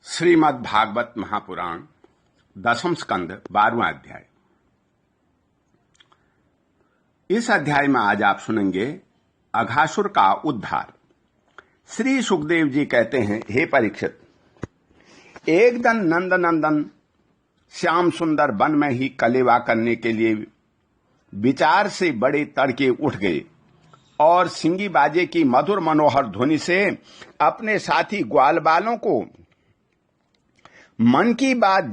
श्रीमद् भागवत महापुराण दसम स्कंद 12वां अध्याय। इस अध्याय में आज आप सुनेंगे अघासुर का उद्धार। श्री सुखदेव जी कहते हैं, हे परीक्षित, एक दिन नंदनंदन श्याम सुंदर वन में ही कलेवा करने के लिए विचार से बड़े तड़के उठ गए और सिंगी बाजे की मधुर मनोहर ध्वनि से अपने साथी ग्वालबालों को मन की बात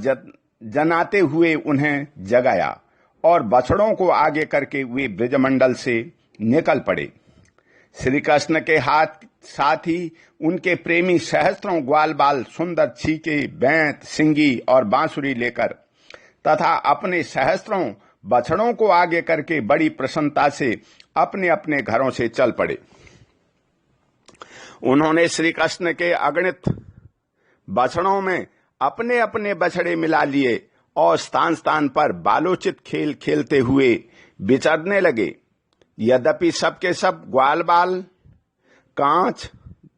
जनाते हुए उन्हें जगाया और बछड़ों को आगे करके वे ब्रजमंडल से निकल पड़े। श्री कृष्ण के साथ ही उनके प्रेमी सहस्त्रों ग्वालबाल सुंदर छीके, बैंत, सिंगी और बांसुरी लेकर तथा अपने सहस्त्रों बछड़ों को आगे करके बड़ी प्रसन्नता से अपने अपने घरों से चल पड़े। उन्होंने श्री कृष्ण के अगणित बछड़ों में अपने अपने बछड़े मिला लिए और स्थान स्थान पर बालोचित खेल खेलते हुए विचरने लगे। यद्यपि सबके सब ग्वालबाल कांच,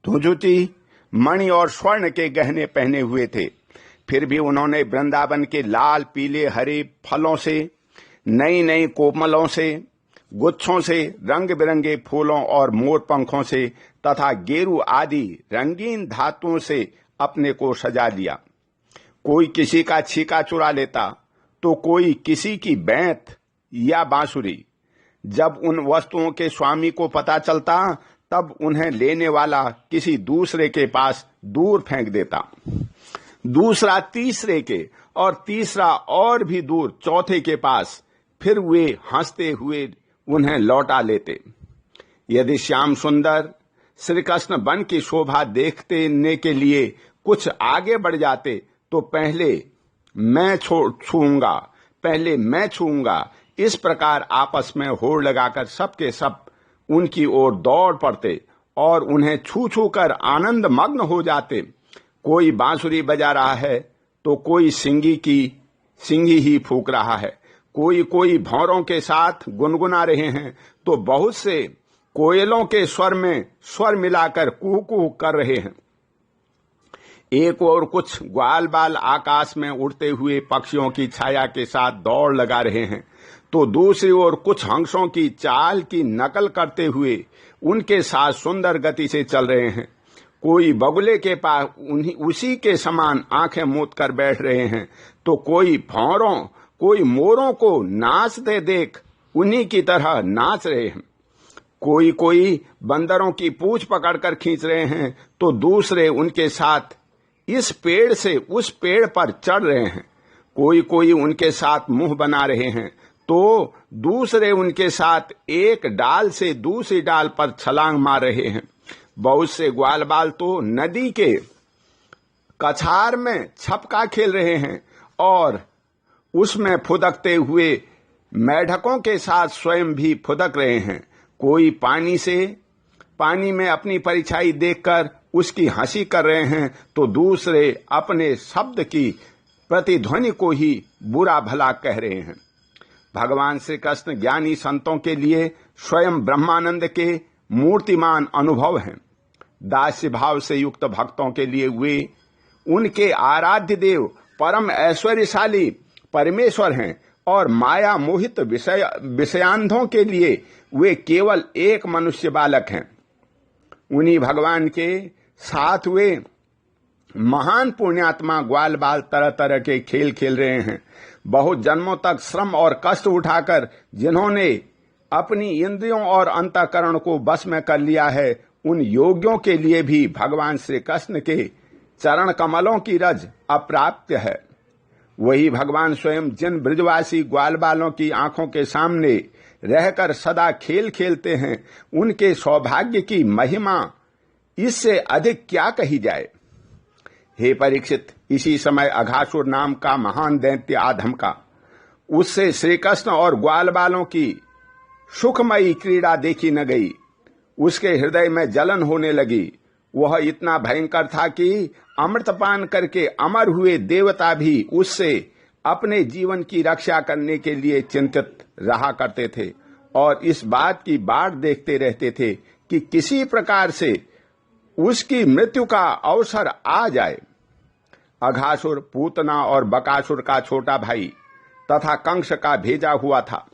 धुजुती, मणि और स्वर्ण के गहने पहने हुए थे, फिर भी उन्होंने वृंदावन के लाल, पीले, हरे फलों से, नई नई कोमलों से, गुच्छों से, रंग बिरंगे फूलों और मोर पंखों से तथा गेरू आदि रंगीन धातुओं से अपने को सजा लिया। कोई किसी का छीका चुरा लेता तो कोई किसी की बैंत या बांसुरी। जब उन वस्तुओं के स्वामी को पता चलता तब उन्हें लेने वाला किसी दूसरे के पास दूर फेंक देता, दूसरा तीसरे के और तीसरा और भी दूर चौथे के पास, फिर वे हंसते हुए उन्हें लौटा लेते। यदि श्याम सुंदर श्री कृष्ण वन की शोभा देखने के लिए कुछ आगे बढ़ जाते तो पहले मैं छूऊंगा, इस प्रकार आपस में होड़ लगाकर सबके सब उनकी ओर दौड़ पड़ते और उन्हें छू छू कर आनंद मग्न हो जाते। कोई बांसुरी बजा रहा है तो कोई सिंगी ही फूंक रहा है, कोई भौरों के साथ गुनगुना रहे हैं तो बहुत से कोयलों के स्वर में स्वर मिलाकर कू कू कर रहे हैं। एक और कुछ ग्वालबाल आकाश में उड़ते हुए पक्षियों की छाया के साथ दौड़ लगा रहे हैं तो दूसरी ओर कुछ हंसों की चाल की नकल करते हुए उनके साथ सुंदर गति से चल रहे हैं। कोई बगुले के पास उसी के समान आंखें मूंद कर बैठ रहे हैं तो कोई मोरों को नाचते देख उन्हीं की तरह नाच रहे हैं। कोई बंदरों की पूंछ पकड़कर खींच रहे हैं तो दूसरे उनके साथ इस पेड़ से उस पेड़ पर चढ़ रहे हैं। कोई उनके साथ मुंह बना रहे हैं तो दूसरे उनके साथ एक डाल से दूसरी डाल पर छलांग मार रहे हैं। बहुत से ग्वालबाल तो नदी के कछार में छपका खेल रहे हैं और उसमें फुदकते हुए मेढकों के साथ स्वयं भी फुदक रहे हैं। कोई पानी में अपनी परिछाई देखकर उसकी हंसी कर रहे हैं तो दूसरे अपने शब्द की प्रतिध्वनि को ही बुरा भला कह रहे हैं। भगवान श्री कृष्ण ज्ञानी संतों के लिए स्वयं ब्रह्मानंद के मूर्तिमान अनुभव हैं। दास्य भाव से युक्त भक्तों के लिए वे उनके आराध्य देव परम ऐश्वर्यशाली परमेश्वर हैं और माया मोहित विषयांधों के लिए वे केवल एक मनुष्य बालक हैं। उन्हीं भगवान के साथ वे महान पुण्यात्मा ग्वालबाल तरह तरह के खेल खेल रहे हैं। बहुत जन्मों तक श्रम और कष्ट उठाकर जिन्होंने अपनी इंद्रियों और अंतःकरण को बस में कर लिया है, उन योगियों के लिए भी भगवान श्री कृष्ण के चरण कमलों की रज अप्राप्य है। वही भगवान स्वयं जिन ब्रजवासी ग्वालबालों की आंखों के सामने रहकर सदा खेल खेलते हैं, उनके सौभाग्य की महिमा इससे अधिक क्या कही जाए। हे परीक्षित, इसी समय अघासुर नाम का महान दैत्य आधमका। उससे श्री कृष्ण और ग्वालबालों की सुखमयी क्रीड़ा देखी न गई। उसके हृदय में जलन होने लगी। वह इतना भयंकर था कि अमृतपान करके अमर हुए देवता भी उससे अपने जीवन की रक्षा करने के लिए चिंतित रहा करते थे और इस बात की बाट देखते रहते थे कि किसी प्रकार से उसकी मृत्यु का अवसर आ जाए। अघासुर पूतना और बकासुर का छोटा भाई तथा कंस का भेजा हुआ था।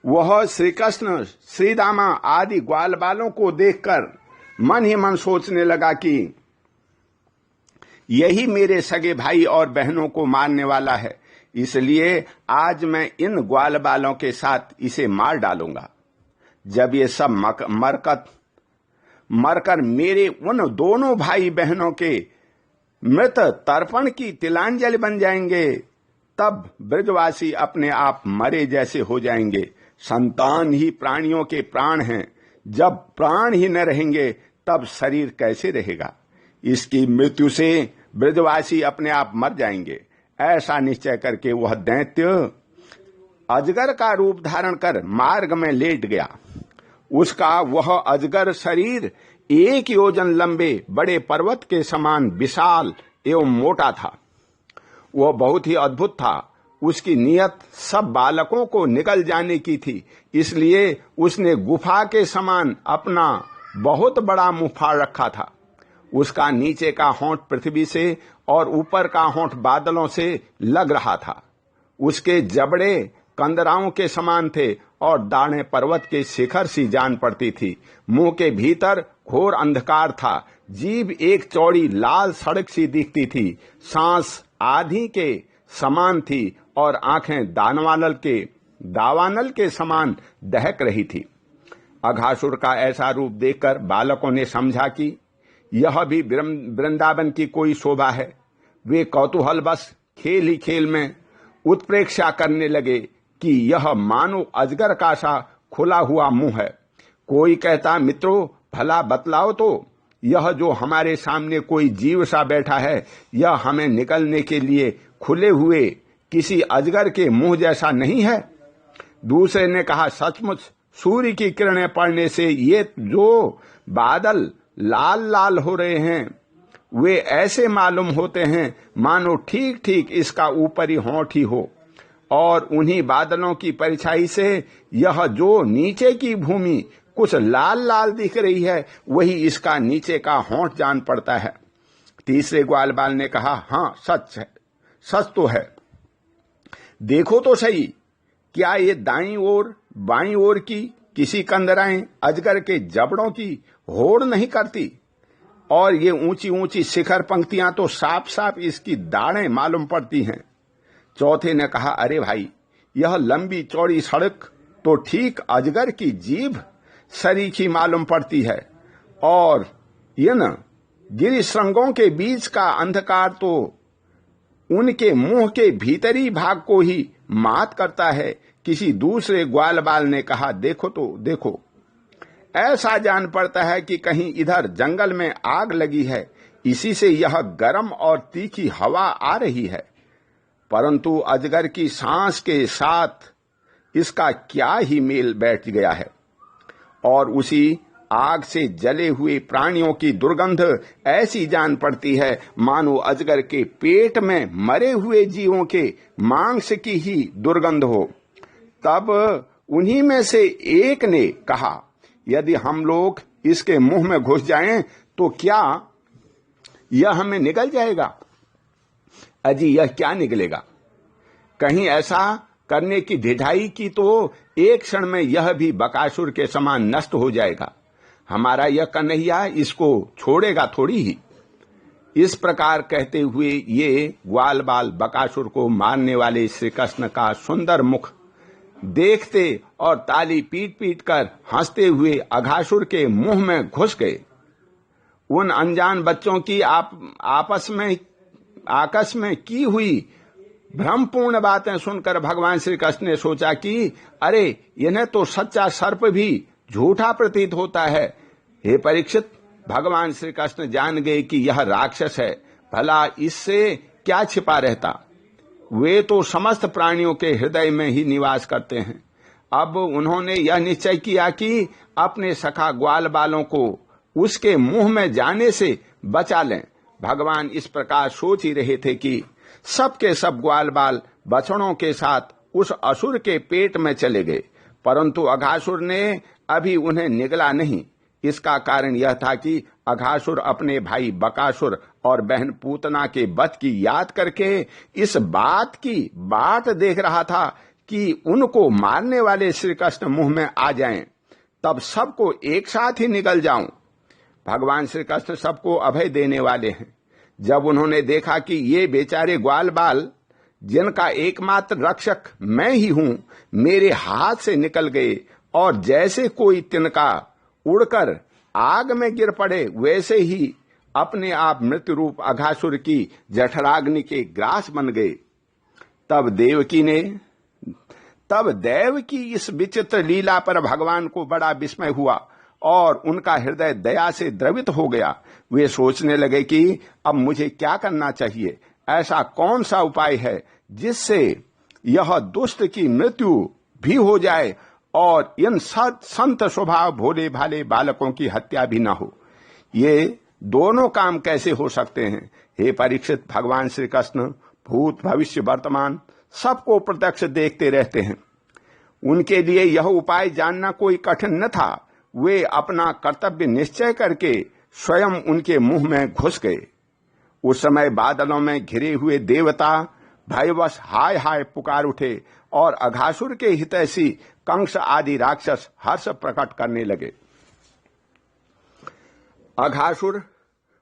वह श्री कृष्ण, श्रीदामा आदि ग्वाल बालों को देखकर मन ही मन सोचने लगा कि यही मेरे सगे भाई और बहनों को मारने वाला है, इसलिए आज मैं इन ग्वाल बालों के साथ इसे मार डालूंगा। जब ये सब मरकर मेरे उन दोनों भाई बहनों के मृत तर्पण की तिलांजलि बन जाएंगे, तब ब्रजवासी अपने आप मरे जैसे हो जाएंगे। संतान ही प्राणियों के प्राण हैं, जब प्राण ही न रहेंगे तब शरीर कैसे रहेगा। इसकी मृत्यु से ब्रजवासी अपने आप मर जाएंगे। ऐसा निश्चय करके वह दैत्य अजगर का रूप धारण कर मार्ग में लेट गया। उसका वह अजगर शरीर 1 योजन लंबे बड़े पर्वत के समान विशाल एवं मोटा था। वह बहुत ही अद्भुत था। उसकी नियत सब बालकों को निकल जाने की थी, इसलिए उसने गुफा के समान अपना बहुत बड़ा मुंह फाड़ रखा था। उसका नीचे का होंठ पृथ्वी से और ऊपर का होंठ बादलों से लग रहा था। उसके जबड़े कंदराओं के समान थे और दाढ़ें पर्वत के शिखर सी जान पड़ती थी। मुंह के भीतर घोर अंधकार था। जीभ एक चौड़ी लाल सड़क सी दिखती थी। सांस आधी के समान थी और आंखें दावानल के समान दहक रही थी। अघासुर का ऐसा रूप देखकर बालकों ने समझा कि यह भी वृंदावन की कोई शोभा है। वे कौतूहल बस खेल ही खेल में उत्प्रेक्षा करने लगे कि यह मानो अजगर का सा खुला हुआ मुंह है। कोई कहता, मित्रों भला बतलाओ तो, यह जो हमारे सामने कोई जीव सा बैठा है, यह हमें निकलने के लिए खुले हुए किसी अजगर के मुंह जैसा नहीं है। दूसरे ने कहा, सचमुच सूर्य की किरणें पड़ने से ये जो बादल लाल लाल हो रहे हैं, वे ऐसे मालूम होते हैं मानो ठीक ठीक इसका ऊपरी होंठ ही हो, और उन्हीं बादलों की परछाई से यह जो नीचे की भूमि कुछ लाल लाल दिख रही है, वही इसका नीचे का होंठ जान पड़ता है। तीसरे ग्वाल बाल ने कहा, हाँ सच है, सच तो है। देखो तो सही, क्या ये दाईं ओर बाईं ओर की किसी कंदराएं अजगर के जबड़ों की होड़ नहीं करती, और ये ऊंची ऊंची शिखर पंक्तियां तो साफ साफ इसकी दाढ़ें मालूम पड़ती हैं। चौथे ने कहा, अरे भाई, यह लंबी चौड़ी सड़क तो ठीक अजगर की जीभ सरीखी मालूम पड़ती है, और इन गिरिशृंगों के बीच का अंधकार तो उनके मुंह के भीतरी भाग को ही मात करता है। किसी दूसरे ग्वाल बाल ने कहा, देखो तो देखो, ऐसा जान पड़ता है कि कहीं इधर जंगल में आग लगी है, इसी से यह गर्म और तीखी हवा आ रही है। परंतु अजगर की सांस के साथ इसका क्या ही मेल बैठ गया है, और उसी आग से जले हुए प्राणियों की दुर्गंध ऐसी जान पड़ती है मानो अजगर के पेट में मरे हुए जीवों के मांस की ही दुर्गंध हो। तब उन्हीं में से एक ने कहा, यदि हम लोग इसके मुंह में घुस जाएं तो क्या यह हमें निगल जाएगा? अजी, यह क्या निकलेगा? कहीं ऐसा करने की ढिठाई की तो एक क्षण में यह भी बकासुर के समान नष्ट हो जाएगा। हमारा यह कन्हैया इसको छोड़ेगा थोड़ी ही। इस प्रकार कहते हुए ये ग्वाल बाल बकासुर को मारने वाले श्री कृष्ण का सुंदर मुख देखते और ताली पीट पीट कर हंसते हुए अघासुर के मुंह में घुस गए। उन अनजान बच्चों की आपस में की हुई भ्रमपूर्ण बातें सुनकर भगवान श्री कृष्ण ने सोचा कि अरे, इन्हें तो सच्चा सर्प भी झूठा प्रतीत होता है। हे परीक्षित, भगवान श्री कृष्ण जान गए कि यह राक्षस है, भला इससे क्या छिपा रहता। वे तो समस्त प्राणियों के हृदय में ही निवास करते हैं। अब उन्होंने यह निश्चय किया कि अपने सखा ग्वाल बालों को उसके मुंह में जाने से बचा लें। भगवान इस प्रकार सोच ही रहे थे कि सबके सब ग्वाल बाल बछड़ों के साथ उस असुर के पेट में चले गए, परंतु अघासुर ने अभी उन्हें निगला नहीं। इसका कारण यह था कि अघासुर अपने भाई बकासुर और बहन पूतना के वध की याद करके इस बात की बाट देख रहा था कि उनको मारने वाले श्री कृष्ण मुंह में आ जाएं, तब सबको एक साथ ही निकल जाऊं। भगवान श्री कृष्ण सबको अभय देने वाले हैं। जब उन्होंने देखा कि ये बेचारे ग्वाल बाल, जिनका एकमात्र रक्षक मैं ही हूं, मेरे हाथ से निकल गए और जैसे कोई तिनका उड़कर आग में गिर पड़े, वैसे ही अपने आप मृत्यु रूप अघासुर की जठराग्नि के ग्रास बन गए। तब देव की इस विचित्र लीला पर भगवान को बड़ा विस्मय हुआ और उनका हृदय दया से द्रवित हो गया। वे सोचने लगे कि अब मुझे क्या करना चाहिए, ऐसा कौन सा उपाय है जिससे यह दुष्ट की मृत्यु भी हो जाए और इन संत स्वभाव भोले भाले बालकों की हत्या भी न हो। ये दोनों काम कैसे हो सकते हैं? हे परीक्षित, भगवान श्री कृष्ण भूत भविष्य वर्तमान सबको प्रत्यक्ष देखते रहते हैं। उनके लिए यह उपाय जानना कोई कठिन न था। वे अपना कर्तव्य निश्चय करके स्वयं उनके मुंह में घुस गए। उस समय बादलों में घिरे हुए देवता भयवश हाय हाय पुकार उठे और अघासुर के हितैषी कंस आदि राक्षस हर्ष प्रकट करने लगे। अघासुर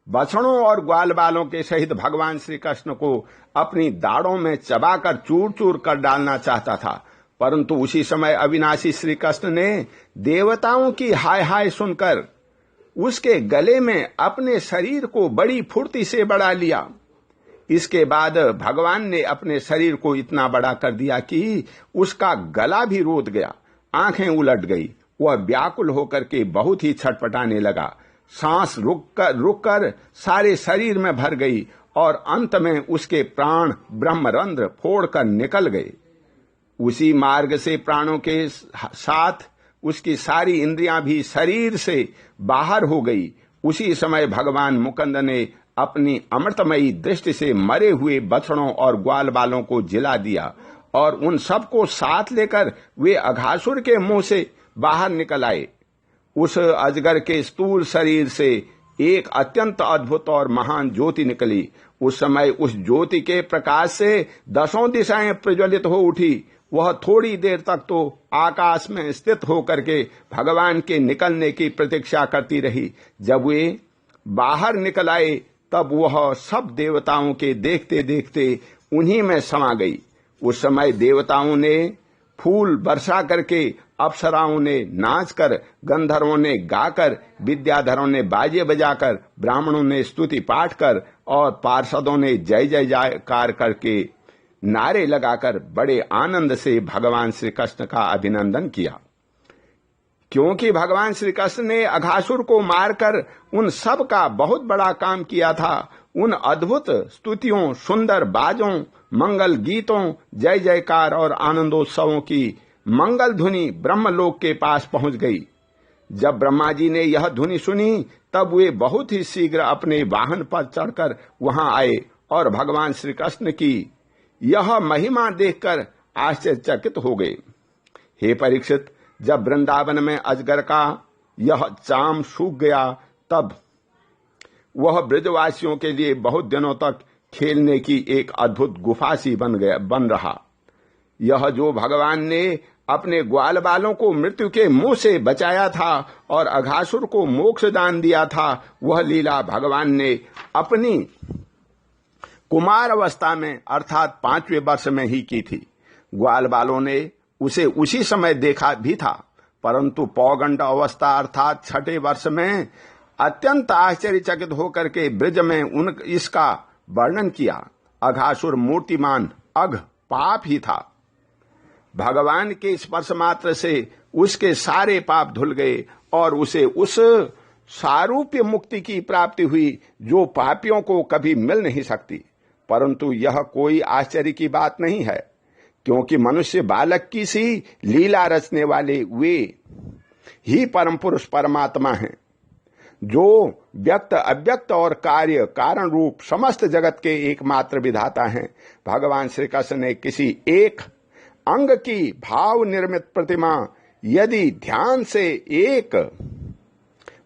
बछड़ों और ग्वाल बालों के सहित भगवान श्री कृष्ण को अपनी दाढ़ों में चबाकर चूर चूर कर डालना चाहता था, परंतु उसी समय अविनाशी श्री कृष्ण ने देवताओं की हाय हाय सुनकर उसके गले में अपने शरीर को बड़ी फुर्ती से बढ़ा लिया। इसके बाद भगवान ने अपने शरीर को इतना बड़ा कर दिया कि उसका गला भी रोद गया, आंखें उलट गई। वह व्याकुल होकर के बहुत ही छटपटाने लगा। सांस रुककर सारे शरीर में भर गई और अंत में उसके प्राण ब्रह्मरंध्र फोड़कर निकल गए। उसी मार्ग से प्राणों के साथ उसकी सारी इंद्रियां भी शरीर से बाहर हो गई। उसी समय भगवान मुकुंद ने अपनी अमृतमयी दृष्टि से मरे हुए बछड़ों और ग्वाल बालों को जिला दिया और उन सबको साथ लेकर वे अघासुर के मुंह से बाहर निकल आए। उस अजगर के स्थूल शरीर से एक अत्यंत अद्भुत और महान ज्योति निकली। उस समय उस ज्योति के प्रकाश से 10 दिशाएं प्रज्वलित हो उठी। वह थोड़ी देर तक तो आकाश में स्थित होकर के भगवान के निकलने की प्रतीक्षा करती रही। जब वे बाहर निकल आए तब वह सब देवताओं के देखते देखते उन्हीं में समा गई। उस समय देवताओं ने फूल वर्षा करके, अप्सराओं ने नाचकर, गंधर्वों ने गाकर, विद्याधरों ने बाजे बजाकर, ब्राह्मणों ने स्तुति पाठ कर और पार्षदों ने जय जय जयकार करके नारे लगाकर बड़े आनंद से भगवान श्री कृष्ण का अभिनंदन किया। क्योंकि भगवान श्री कृष्ण ने अघासुर को मारकर उन सब का बहुत बड़ा काम किया था। उन अद्भुत स्तुतियों, सुंदर बाजों, मंगल गीतों, जय जयकार और आनंदोत्सवों की मंगल धुनि ब्रह्मलोक के पास पहुंच गई। जब ब्रह्मा जी ने यह धुनि सुनी तब वे बहुत ही शीघ्र अपने वाहन पर चढ़कर वहां आए और भगवान श्री कृष्ण की यह महिमा देखकर आश्चर्यचकित हो गए। हे परीक्षित, जब वृंदावन में अजगर का यह चाम सूख गया तब वह ब्रजवासियों के लिए बहुत दिनों तक खेलने की एक अद्भुत गुफा सी बन रहा। यह जो भगवान ने अपने ग्वाल बालों को मृत्यु के मुंह से बचाया था और अघासुर को मोक्ष दान दिया था, वह लीला भगवान ने अपनी कुमार अवस्था में अर्थात 5वें वर्ष में ही की थी। ग्वाल बालों ने उसे उसी समय देखा भी था, परंतु पौगंड अवस्था अर्थात 6ठे वर्ष में अत्यंत आश्चर्यचकित होकर के ब्रज में इसका वर्णन किया। अघासुर मूर्तिमान अघ पाप ही था। भगवान के स्पर्श मात्र से उसके सारे पाप धुल गए और उसे उस सारूप्य मुक्ति की प्राप्ति हुई जो पापियों को कभी मिल नहीं सकती। परंतु यह कोई आश्चर्य की बात नहीं है, क्योंकि मनुष्य बालक की सी लीला रचने वाले वे ही परम पुरुष परमात्मा हैं, जो व्यक्त अव्यक्त और कार्य कारण रूप समस्त जगत के एकमात्र विधाता हैं। भगवान श्री कृष्ण ने किसी एक अंग की भाव निर्मित प्रतिमा यदि ध्यान से एक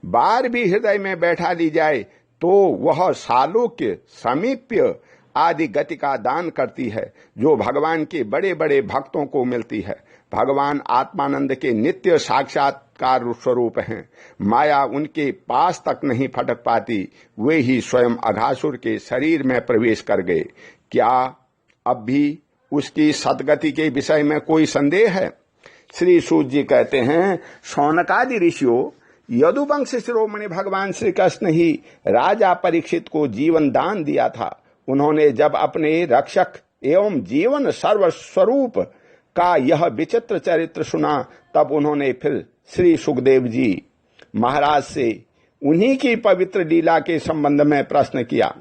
बार भी हृदय में बैठा ली जाए तो वह सालोक्य, समीप्य आदि गति का दान करती है, जो भगवान के बड़े बड़े भक्तों को मिलती है। भगवान आत्मानंद के नित्य साक्षात्कार स्वरूप हैं। माया उनके पास तक नहीं फटक पाती। वे ही स्वयं अघासुर के शरीर में प्रवेश कर गए। क्या अब भी उसकी सदगति के विषय में कोई संदेह है? श्री सूत जी कहते हैं, शौनकादि ऋषियों, यदुवंश शिरोमणि भगवान श्री कृष्ण ही राजा परीक्षित को जीवन दान दिया था। उन्होंने जब अपने रक्षक एवं जीवन सर्वस्वरूप का यह विचित्र चरित्र सुना, तब उन्होंने फिर श्री सुखदेव जी महाराज से उन्हीं की पवित्र लीला के संबंध में प्रश्न किया।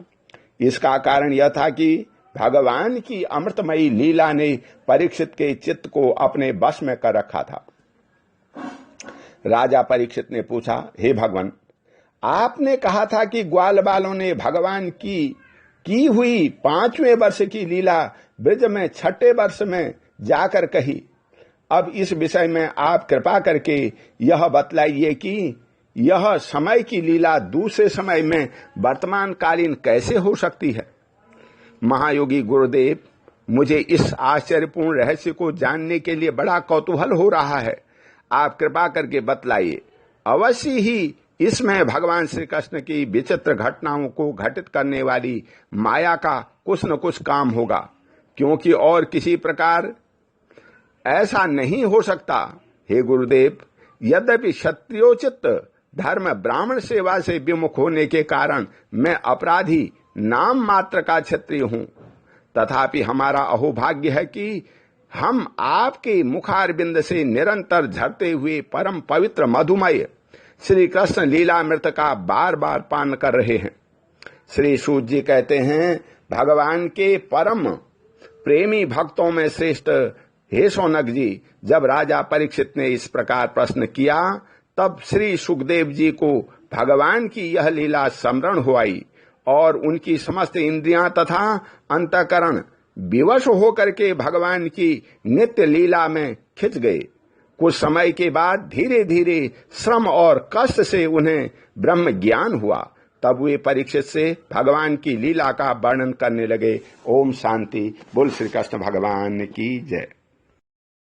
इसका कारण यह था कि भगवान की अमृतमयी लीला ने परीक्षित के चित्त को अपने वश में कर रखा था। राजा परीक्षित ने पूछा, हे भगवान, आपने कहा था कि ग्वाल बालों ने भगवान की हुई 5वें वर्ष की लीला ब्रज में 6ठे वर्ष में जाकर कही। अब इस विषय में आप कृपा करके यह बतलाइए कि यह समय की लीला दूसरे समय में वर्तमान कालीन कैसे हो सकती है। महायोगी गुरुदेव, मुझे इस आश्चर्यपूर्ण रहस्य को जानने के लिए बड़ा कौतूहल हो रहा है। आप कृपा करके बतलाइए। अवश्य ही इसमें भगवान श्री कृष्ण की विचित्र घटनाओं को घटित करने वाली माया का कुछ न कुछ काम होगा, क्योंकि और किसी प्रकार ऐसा नहीं हो सकता। हे गुरुदेव, यद्यपि क्षत्रियोचित धर्म ब्राह्मण सेवा से विमुख होने के कारण मैं अपराधी नाम मात्र का क्षत्रिय हूं, तथापि हमारा अहोभाग्य है कि हम आपके मुखारबिंद से निरंतर झरते हुए परम पवित्र मधुमय श्री कृष्ण लीलामृत का बार बार पान कर रहे हैं। श्री सूत जी कहते हैं, भगवान के परम प्रेमी भक्तों में श्रेष्ठ हे शौनक जी, जब राजा परीक्षित ने इस प्रकार प्रश्न किया, तब श्री सुखदेव जी को भगवान की यह लीला स्मरण हो आई और उनकी समस्त इंद्रियां तथा अंतःकरण विवश होकर के भगवान की नित्य लीला में खिंच गए। कुछ समय के बाद धीरे धीरे श्रम और कष्ट से उन्हें ब्रह्म ज्ञान हुआ। तब वे परीक्षित से भगवान की लीला का वर्णन करने लगे। ओम शांति। बोल श्री कृष्ण भगवान की जय।